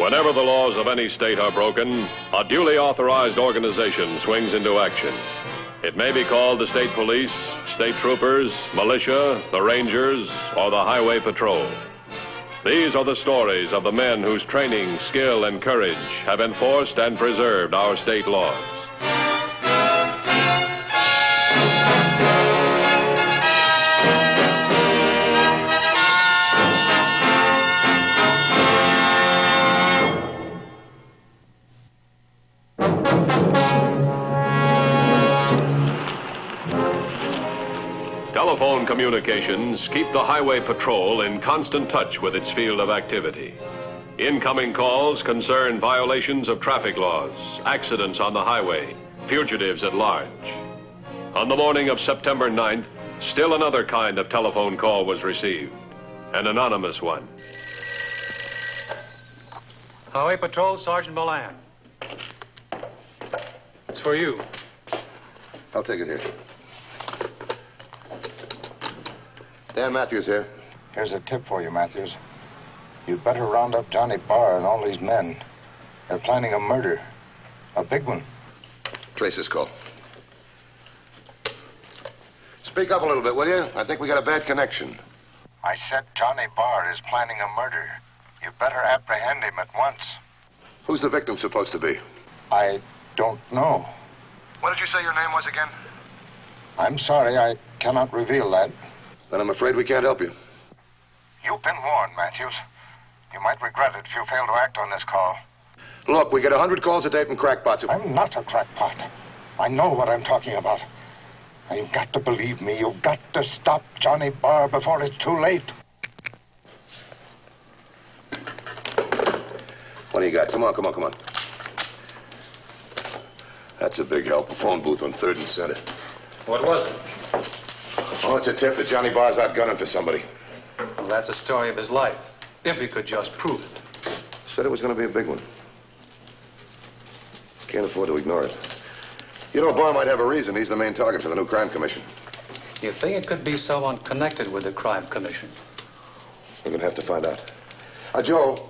Whenever the laws of any state are broken, a duly authorized organization swings into action. It may be called the state police, state troopers, militia, the rangers, or the highway patrol. These are the stories of the men whose training, skill, and courage have enforced and preserved our state laws. Telephone communications keep the highway patrol in constant touch with its field of activity. Incoming calls concern violations of traffic laws, accidents on the highway, fugitives at large. On the morning of September 9th, still another kind of telephone call was received, an anonymous one. Highway Patrol, Sergeant Milan. It's for you. I'll take it here. Dan Matthews here. Here's a tip for you, Matthews. You'd better round up Johnny Barr and all these men. They're planning a murder. A big one. Trace this call. Speak up a little bit, will you? I think we got a bad connection. I said Johnny Barr is planning a murder. You better apprehend him at once. Who's the victim supposed to be? I don't know. What did you say your name was again? I'm sorry, I cannot reveal that. Then I'm afraid we can't help you. You've been warned, Matthews. You might regret it if you fail to act on this call. Look, we get 100 calls a day from crackpots. I'm not a crackpot. I know what I'm talking about. Now, you've got to believe me. You've got to stop Johnny Barr before it's too late. What do you got? Come on. That's a big help. A phone booth on 3rd and Center. What was it? Oh, it's a tip that Johnny Barr's out gunning for somebody. Well, that's a story of his life, if he could just prove it. Said it was going to be a big one. Can't afford to ignore it. You know, Barr might have a reason. He's the main target for the new crime commission. You think it could be someone connected with the crime commission? We're going to have to find out. Joe,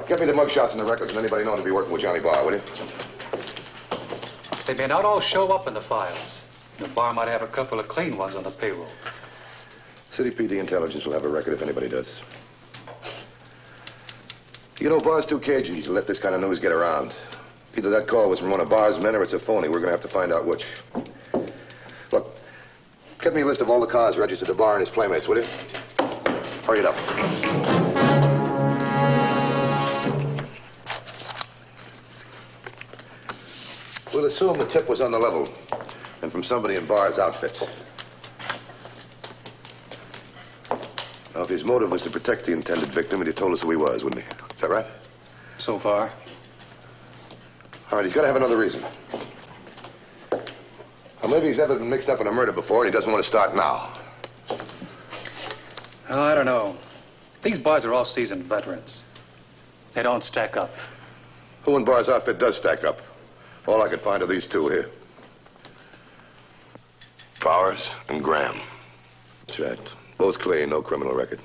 get me the mugshots and the records and anybody known to be working with Johnny Barr, will you? They may not all show up in the files. The Barr might have a couple of clean ones on the payroll. City PD intelligence will have a record if anybody does. You know, Barr's too cagey to let this kind of news get around. Either that call was from one of Barr's men or it's a phony. We're going to have to find out which. Look, get me a list of all the cars registered to Barr and his playmates, will you? Hurry it up. We'll assume the tip was on the level and from somebody in Barr's outfit. Now, if his motive was to protect the intended victim, he'd have told us who he was, wouldn't he? Is that right? So far. All right, he's got to have another reason. Or maybe he's never been mixed up in a murder before and he doesn't want to start now. Oh, I don't know. These Barrs are all seasoned veterans. They don't stack up. Who in Barr's outfit does stack up? All I could find are these two here. Powers and Graham. That's right. Both clean, no criminal record.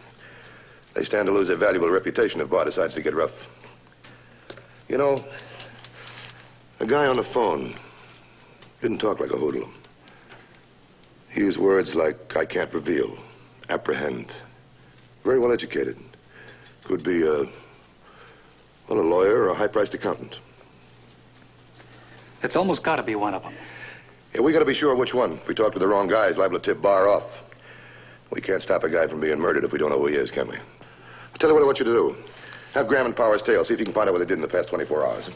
They stand to lose their valuable reputation if Barr decides to get rough. You know, the guy on the phone didn't talk like a hoodlum. He used words like, I can't reveal, apprehend. Very well educated. Could be a lawyer or a high-priced accountant. It's almost got to be one of them. Yeah, we got to be sure which one. If we talk to the wrong guy, he's liable to tip Barr off. We can't stop a guy from being murdered if we don't know who he is, can we? I'll tell you what I want you to do. Have Graham and Powers' tail. See if you can find out what they did in the past 24 hours.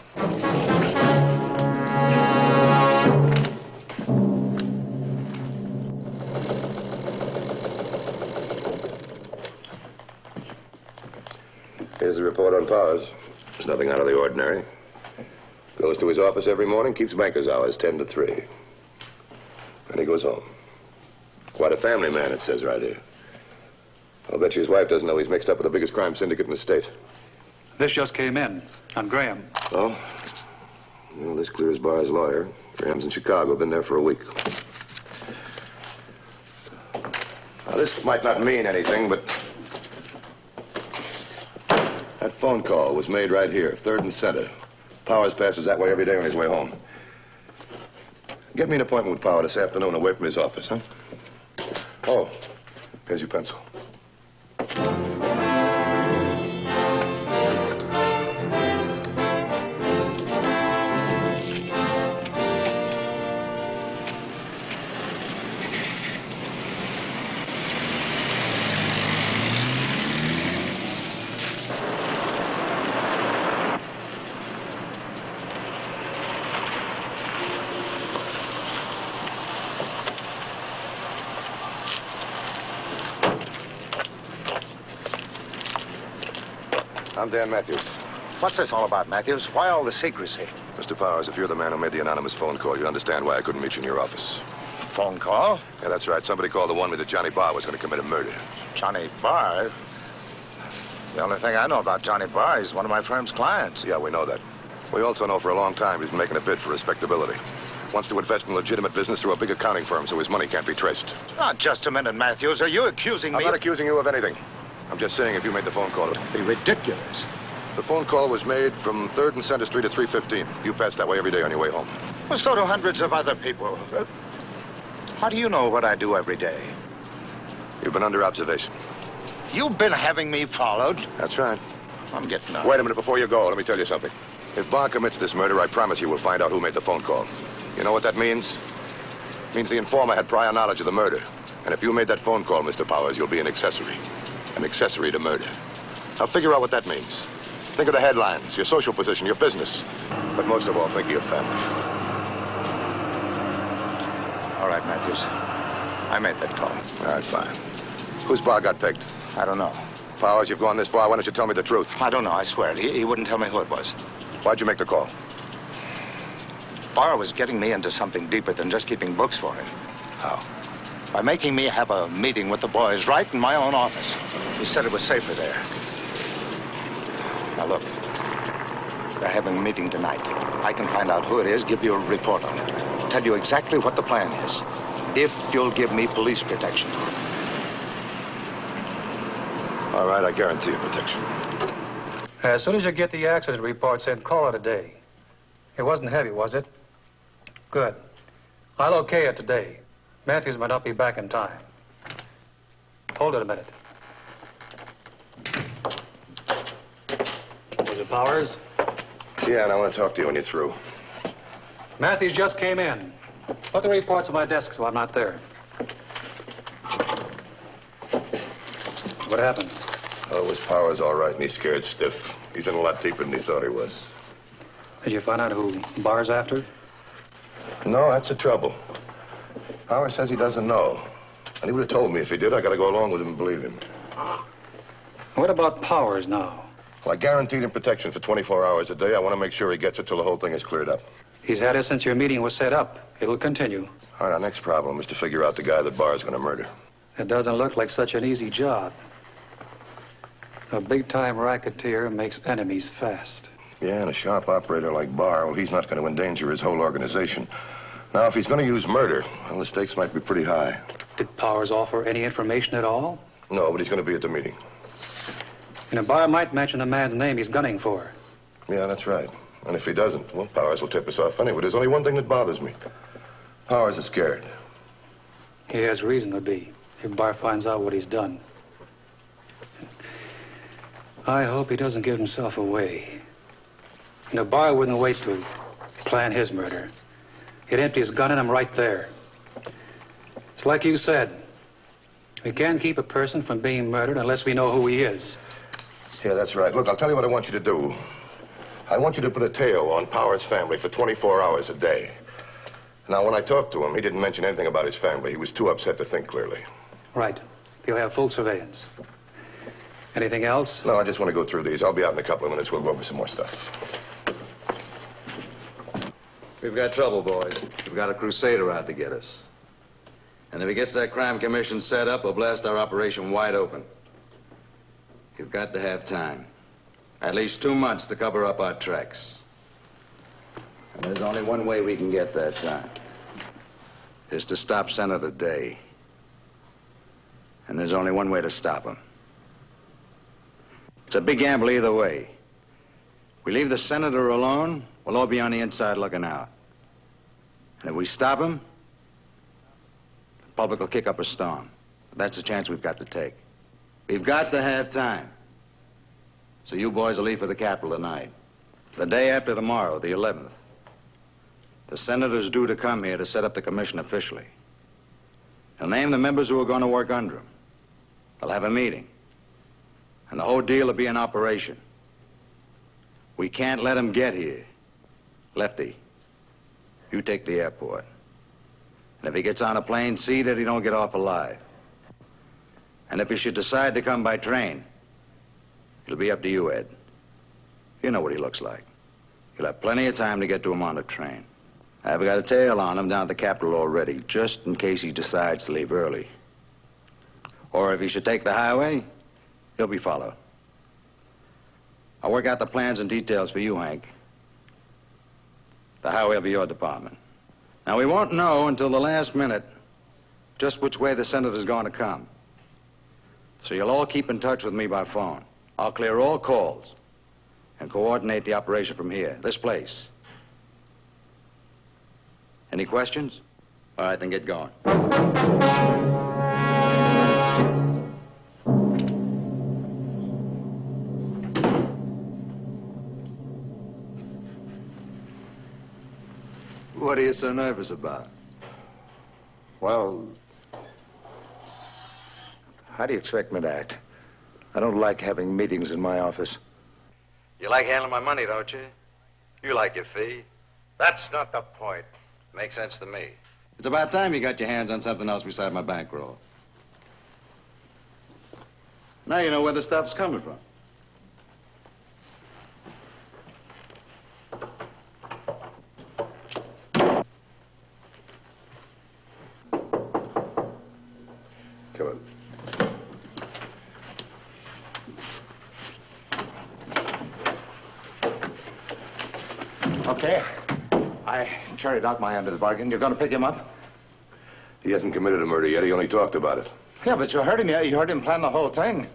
Here's the report on Powers. There's nothing out of the ordinary. Goes to his office every morning, keeps banker's hours 10 to 3. Then he goes home. Quite a family man, it says right here. I'll bet you his wife doesn't know he's mixed up with the biggest crime syndicate in the state. This just came in on Graham. Oh? Well, this clears Barr's lawyer. Graham's in Chicago, been there for a week. Now, this might not mean anything, but That phone call was made right here, 3rd and Center. Powers passes that way every day on his way home. Get me an appointment with Power this afternoon away from his office, huh? Oh, here's your pencil. I'm Dan Matthews. What's this all about, Matthews? Why all the secrecy? Mr. Powers, if you're the man who made the anonymous phone call, you'd understand why I couldn't meet you in your office. Phone call? Yeah, that's right. Somebody called to warn me that Johnny Barr was going to commit a murder. Johnny Barr? The only thing I know about Johnny Barr is one of my firm's clients. Yeah, we know that. We also know for a long time he's been making a bid for respectability. Wants to invest in legitimate business through a big accounting firm so his money can't be traced. Now, just a minute, Matthews. Are you accusing me? I'm not accusing you of anything. I'm just saying if you made the phone call. It'd be ridiculous. The phone call was made from 3rd and Center Street at 3:15. You pass that way every day on your way home. Well, so do hundreds of other people. How do you know what I do every day? You've been under observation. You've been having me followed. That's right. I'm getting up. Wait a minute before you go. Let me tell you something. If Barr commits this murder, I promise you we'll find out who made the phone call. You know what that means? It means the informer had prior knowledge of the murder. And if you made that phone call, Mr. Powers, you'll be an accessory. An accessory to murder. Now figure out what that means. Think of the headlines, your social position, your business. But most of all, think of your family. All right, Matthews. I made that call. All right, fine. Whose bar got pegged? I don't know. Powers, you've gone this far. Why don't you tell me the truth? I don't know, I swear. He wouldn't tell me who it was. Why'd you make the call? Barr was getting me into something deeper than just keeping books for him. How? By making me have a meeting with the boys right in my own office. He said it was safer there. Now, look. They're having a meeting tonight. I can find out who it is, give you a report on it. Tell you exactly what the plan is. If you'll give me police protection. All right, I guarantee you protection. As soon as you get the accident report, send call it a day. It wasn't heavy, was it? Good. I'll okay it today. Matthews might not be back in time. Hold it a minute. Was it Powers? Yeah, and I want to talk to you when you're through. Matthews just came in. Put the reports on my desk so I'm not there. What happened? Oh, it was Powers all right, and he's scared stiff. He's in a lot deeper than he thought he was. Did you find out who Barr's after? No, that's the trouble. Powers says he doesn't know. And he would have told me if he did. I got to go along with him and believe him. What about Powers now? Well, I guaranteed him protection for 24 hours a day. I want to make sure he gets it till the whole thing is cleared up. He's had it since your meeting was set up. It'll continue. All right, our next problem is to figure out the guy that Barr's going to murder. It doesn't look like such an easy job. A big-time racketeer makes enemies fast. Yeah, and a sharp operator like Barr, well, he's not going to endanger his whole organization. Now, if he's going to use murder, well, the stakes might be pretty high. Did Powers offer any information at all? No, but he's going to be at the meeting. And Barr might mention the man's name he's gunning for. Yeah, that's right. And if he doesn't, well, Powers will tip us off anyway. There's only one thing that bothers me. Powers is scared. He has reason to be, if Barr finds out what he's done. I hope he doesn't give himself away. Barr wouldn't wait to plan his murder. He'd empty his gun in him right there. It's like you said. We can't keep a person from being murdered unless we know who he is. Yeah, that's right. Look, I'll tell you what I want you to do. I want you to put a tail on Powers' family for 24 hours a day. Now, when I talked to him, he didn't mention anything about his family. He was too upset to think clearly. Right. He'll have full surveillance. Anything else? No, I just want to go through these. I'll be out in a couple of minutes. We'll go over some more stuff. We've got trouble, boys. We've got a crusader out to get us. And if he gets that crime commission set up, we'll blast our operation wide open. You've got to have time. At least 2 months to cover up our tracks. And there's only one way we can get that time. Is to stop Senator Day. And there's only one way to stop him. It's a big gamble either way. We leave the senator alone, we'll all be on the inside looking out. And if we stop him, the public will kick up a storm. That's the chance we've got to take. We've got to have time. So you boys will leave for the capital tonight. The day after tomorrow, the 11th. The senator's due to come here to set up the commission officially. He'll name the members who are going to work under him. They'll have a meeting. And the whole deal will be in operation. We can't let him get here. Lefty, you take the airport. And if he gets on a plane, see that he don't get off alive. And if he should decide to come by train, it'll be up to you, Ed. You know what he looks like. You'll have plenty of time to get to him on the train. I've got a tail on him down at the Capitol already, just in case he decides to leave early. Or if he should take the highway, he'll be followed. I'll work out the plans and details for you, Hank. The highway will be your department. Now, we won't know until the last minute just which way the senator's going to come. So you'll all keep in touch with me by phone. I'll clear all calls and coordinate the operation from here, this place. Any questions? All right, then get going. What are you so nervous about? Well, how do you expect me to act? I don't like having meetings in my office. You like handling my money, don't you? You like your fee. That's not the point. Makes sense to me. It's about time you got your hands on something else beside my bankroll. Now you know where the stuff's coming from. Come on. Okay. I carried out my end of the bargain. You're going to pick him up? He hasn't committed a murder yet. He only talked about it. Yeah, but you heard him. You heard him plan the whole thing.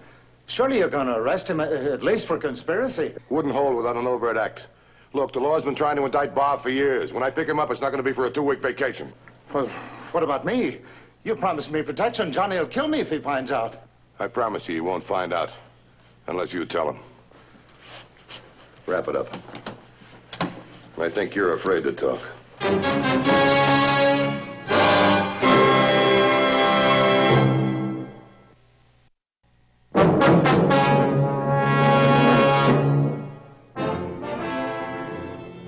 Surely you're going to arrest him, at least for conspiracy. Wouldn't hold without an overt act. Look, the law's been trying to indict Bob for years. When I pick him up, it's not going to be for a 2-week vacation. Well, what about me? You promised me protection. Johnny will kill me if he finds out. I promise you he won't find out. Unless you tell him. Wrap it up. I think you're afraid to talk.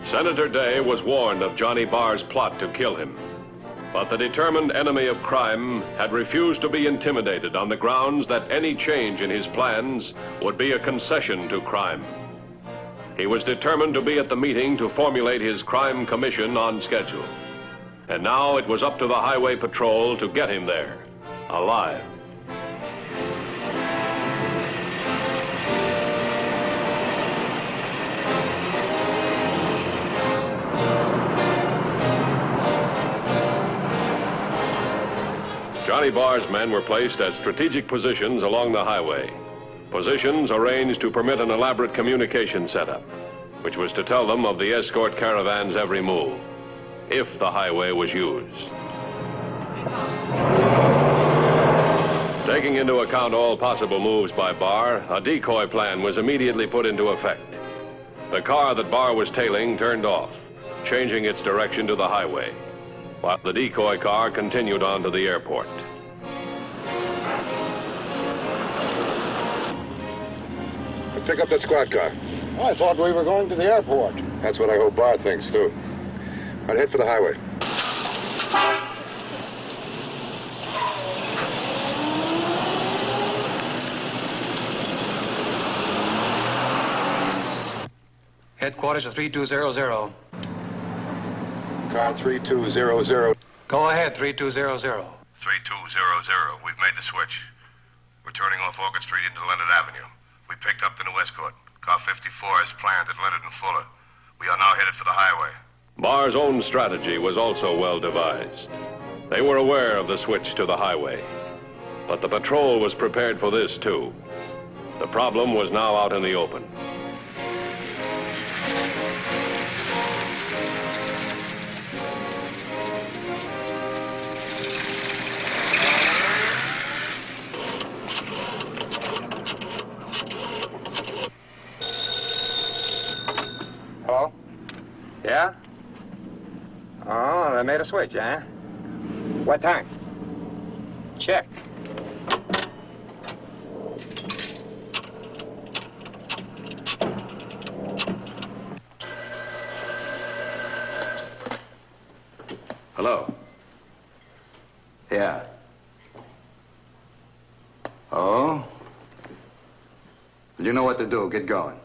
Senator Day was warned of Johnny Barr's plot to kill him. But the determined enemy of crime had refused to be intimidated on the grounds that any change in his plans would be a concession to crime. He was determined to be at the meeting to formulate his crime commission on schedule. And now it was up to the highway patrol to get him there, alive. Johnny Barr's men were placed at strategic positions along the highway. Positions arranged to permit an elaborate communication setup, which was to tell them of the escort caravan's every move, if the highway was used. Taking into account all possible moves by Barr, a decoy plan was immediately put into effect. The car that Barr was tailing turned off, changing its direction to the highway, while the decoy car continued on to the airport. Pick up that squad car. I thought we were going to the airport. That's what I hope Barr thinks, too. I'd head for the highway. Headquarters of 3200. Car 3200. Go ahead, 3200. 3200. We've made the switch. We're turning off Orchard Street into Leonard Avenue. We picked up the new Escort. Car 54 is planned at Leonard and Fuller. We are now headed for the highway. Barr's own strategy was also well devised. They were aware of the switch to the highway. But the patrol was prepared for this, too. The problem was now out in the open. Hello? Yeah? Oh, they made a switch, eh? What time? Check. Hello? Yeah. Oh? You know what to do. Get going.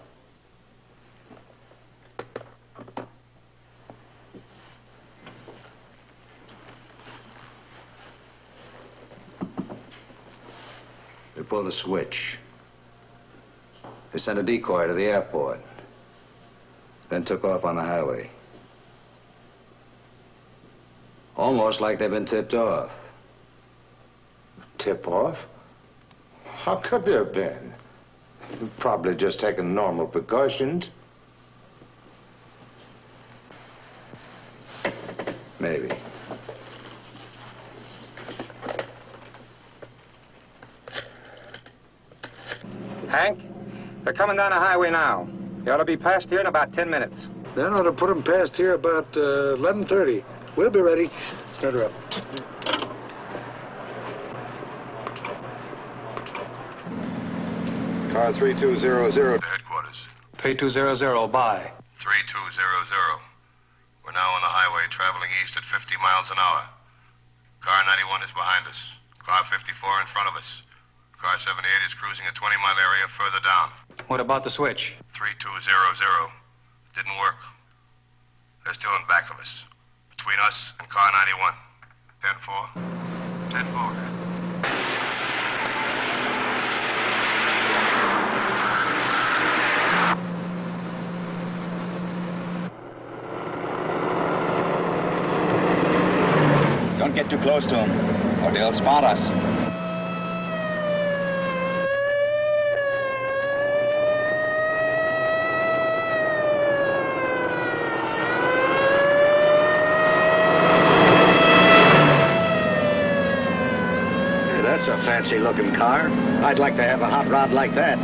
They pulled a switch. They sent a decoy to the airport. Then took off on the highway. Almost like they've been tipped off. Tip off? How could there have been? Probably just taking normal precautions. Maybe. Hank, they're coming down the highway now. They ought to be past here in about 10 minutes. Then ought to put them past here about 11:30. We'll be ready. Start her up. Car 3200 to headquarters. 3200, bye. 3200. We're now on the highway traveling east at 50 miles an hour. Car 91 is behind us. Car 54 in front of us. Car 78 is cruising a 20-mile area further down. What about the switch? 3200. Didn't work. They're still in back of us. Between us and car 91. 10-4. 10-4. Don't get too close to them, or they'll spot us. That's a fancy-looking car. I'd like to have a hot rod like that.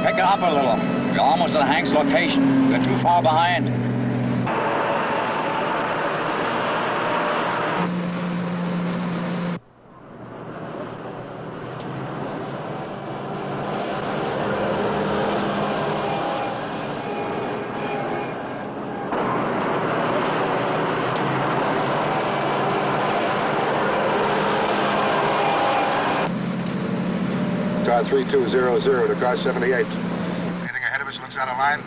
Pick it up a little. We're almost at Hank's location. We're too far behind. Car 3200 to car 78. Anything ahead of us looks out of line?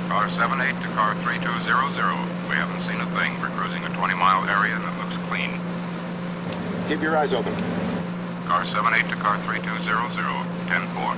Car 78 to car 3200. We haven't seen a thing. We're cruising a 20-mile area and it looks clean. Keep your eyes open. Car 78 to car 3200. 10-4.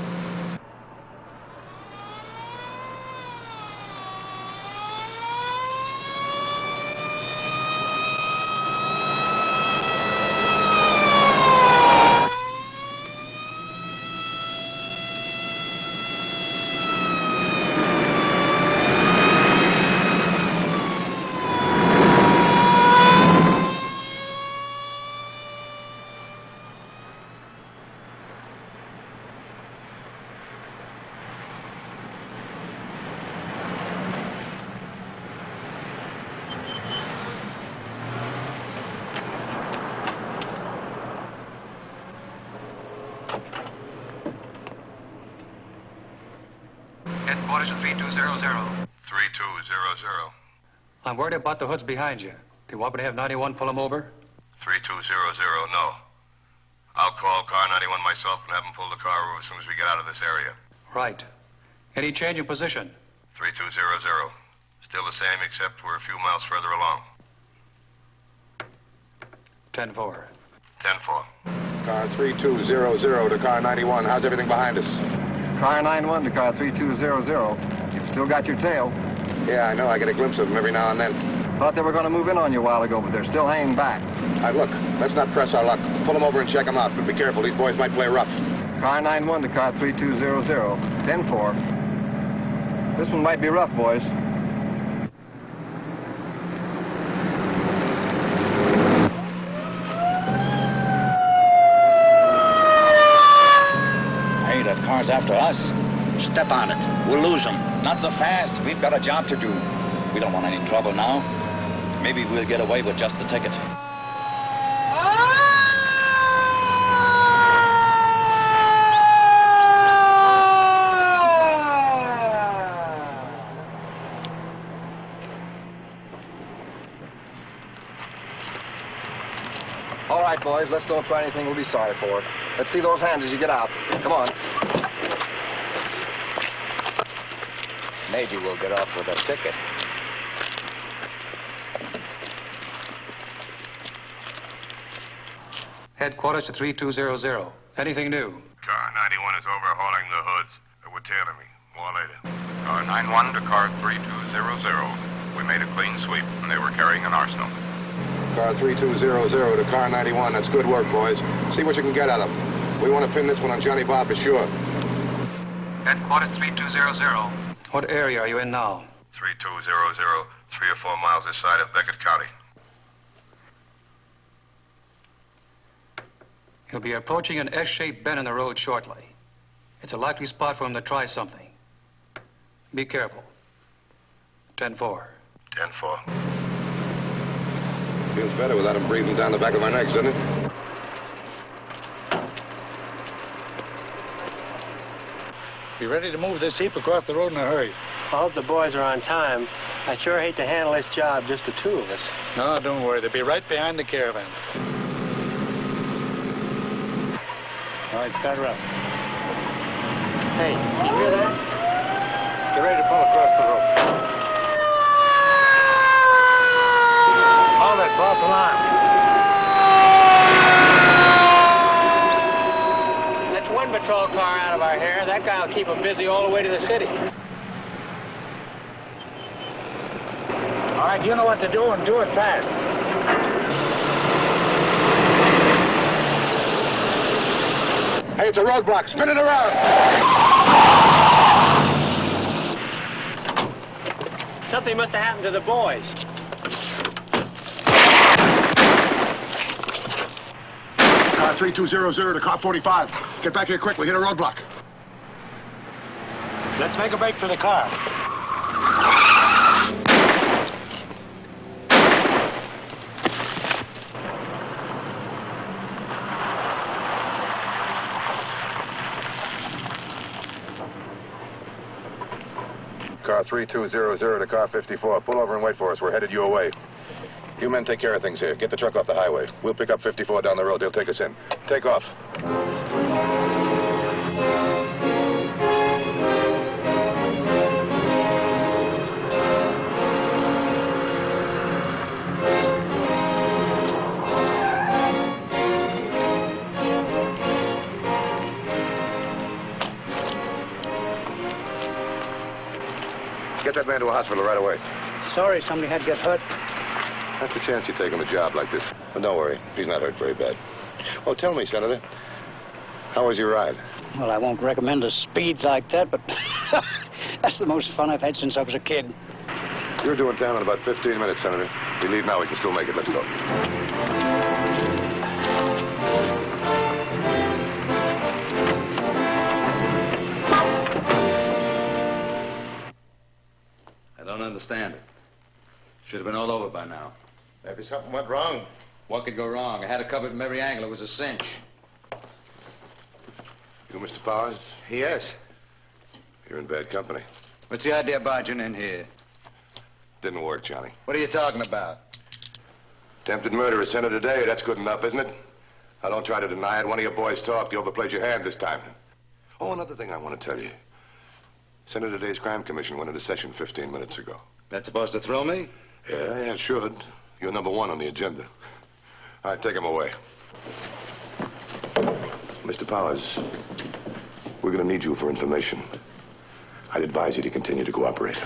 Headquarters at 3200. 3200. I'm worried about the hoods behind you. Do you want me to have 91 pull them over? 3200, no. I'll call car 91 myself and have them pull the car over as soon as we get out of this area. Right. Any change in position? 3200. Still the same, except we're a few miles further along. 10-4. 10-4. Car 3200 to car 91. How's everything behind us? Car 91 to car 3200. You've still got your tail. Yeah, I know. I get a glimpse of them every now and then. Thought they were going to move in on you a while ago, but they're still hanging back. All right, look, let's not press our luck. Pull them over and check them out, but be careful. These boys might play rough. Car 91 to car 3200, 10-4. This one might be rough, boys. Hey, that car's after us. Step on it. We'll lose them. Not so fast. We've got a job to do. We don't want any trouble now. Maybe we'll get away with just the ticket. All right, boys, let's don't try anything we'll be sorry for. Let's see those hands as you get out. Come on. Maybe we'll get off with a ticket. Headquarters to 3200. Anything new? Car 91 is overhauling the hoods. They were tailing me. More later. Car 91 to car 3200. We made a clean sweep, and they were carrying an arsenal. Car 3200 to car 91. That's good work, boys. See what you can get out of them. We want to pin this one on Johnny Bob for sure. Headquarters 3200. What area are you in now? 3200, 3 or 4 miles this side of Beckett County. He'll be approaching an S-shaped bend in the road shortly. It's a likely spot for him to try something. Be careful. 10-4. 10-4. Feels better without him breathing down the back of our necks, doesn't it? Be ready to move this heap across the road in a hurry. I hope the boys are on time. I sure hate to handle this job, just the two of us. No, don't worry. They'll be right behind the caravan. All right, start her up. Hey, you hear that? Get ready to pull across the road. Hold it, Bob. Come on. That's one patrol car out of our hair. That guy will keep them busy all the way to the city. All right, you know what to do, and do it fast. Hey, it's a roadblock. Spin it around. Something must have happened to the boys. Car 3200 to car 45. Get back here quickly. Hit a roadblock. Let's make a break for the car. Car 3200 to car 54. Pull over and wait for us. We're headed your way. You men take care of things here. Get the truck off the highway. We'll pick up 54 down the road. They'll take us in. Take off. Get that man to a hospital right away. Sorry, somebody had to get hurt. That's a chance you take on a job like this. But don't worry, he's not hurt very bad. Oh, tell me, Senator, how was your ride? Well, I won't recommend a speed like that, but that's the most fun I've had since I was a kid. You're doing town in about 15 minutes, Senator. If we leave now, we can still make it. Let's go. I don't understand it. Should have been all over by now. Maybe something went wrong. What could go wrong? I had it covered from every angle. It was a cinch. You, Mr. Powers? Yes. You're in bad company. What's the idea of barging in here? Didn't work, Johnny. What are you talking about? Attempted murder is Senator Day. That's good enough, isn't it? Now, don't try to deny it. One of your boys talked. You overplayed your hand this time. Oh, another thing I want to tell you. Senator Day's Crime Commission went into session 15 minutes ago. That's supposed to thrill me? Yeah, it should. You're number one on the agenda. All right, take him away. Mr. Powers, we're going to need you for information. I'd advise you to continue to cooperate.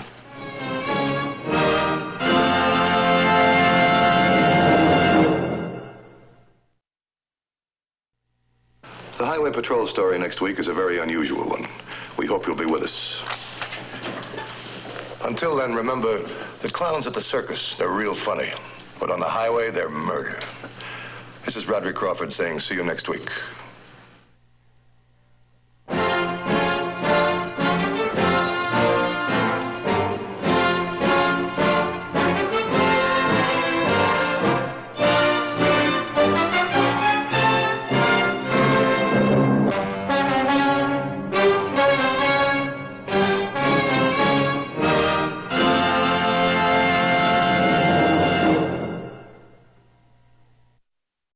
Highway Patrol story next week is a very unusual one. We hope you'll be with us. Until then, remember, the clowns at the circus, they're real funny. But on the highway, they're murder. This is Broderick Crawford saying see you next week.